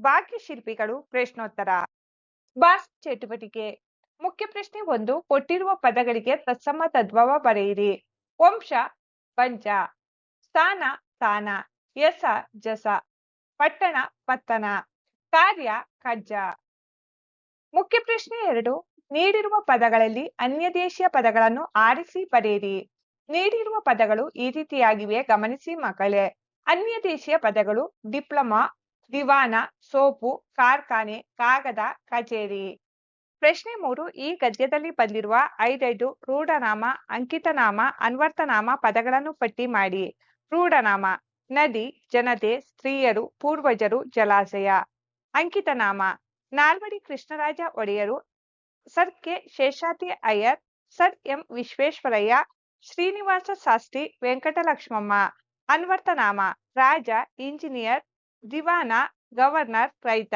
ಭಾಗ್ಯಶಿಲ್ಪಿಗಳು ಪ್ರಶ್ನೋತ್ತರ. ಭಾಷಾ ಚಟುವಟಿಕೆ. ಮುಖ್ಯ ಪ್ರಶ್ನೆ 1. ಕೊಟ್ಟಿರುವ ಪದಗಳಿಗೆ ತತ್ಸಮ ತದ್ಭವ ಬರೆಯಿರಿ. ವಂಶ ಪಂಚ, ಸ್ಥಾನ ತಾನ, ಯಸ ಜಸ, ಪಟ್ಟಣ ಪತ್ತನ, ಕಾರ್ಯ ಕಜ್ಜ. ಮುಖ್ಯ ಪ್ರಶ್ನೆ 2. ನೀಡಿರುವ ಪದಗಳಲ್ಲಿ ಅನ್ಯದೇಶೀಯ ಪದಗಳನ್ನು ಆರಿಸಿ ಬರೆಯಿರಿ. ನೀಡಿರುವ ಪದಗಳು ಈ ರೀತಿಯಾಗಿವೆ, ಗಮನಿಸಿ ಮಕ್ಕಳೇ. ಅನ್ಯದೇಶೀಯ ಪದಗಳು ಡಿಪ್ಲೊಮಾ, ದಿವಾನ, ಸೋಪು, ಕಾರ್ಖಾನೆ, ಕಾಗದ, ಕಚೇರಿ. ಪ್ರಶ್ನೆ 3. ಈ ಗದ್ಯದಲ್ಲಿ ಬಂದಿರುವ 5 ರೂಢನಾಮ, ಅಂಕಿತನಾಮ, ಅನ್ವರ್ಥನಾಮ ಪದಗಳನ್ನು ಪಟ್ಟಿ ಮಾಡಿ. ರೂಢನಾಮ: ನದಿ, ಜನತೆ, ಸ್ತ್ರೀಯರು, ಪೂರ್ವಜರು, ಜಲಾಶಯ. ಅಂಕಿತನಾಮ: ನಾಲ್ವಡಿ ಕೃಷ್ಣರಾಜ ಒಡೆಯರು, sir K Sheshadri Iyer, sir M Visvesvaraya, Srinivasa Shastri, Venkatalakshmamma. ಅನ್ವರ್ಥನಾಮ: ರಾಜ, ಇಂಜಿನಿಯರ್, ದಿವಾನ, ಗವರ್ನರ್, ರೈತ.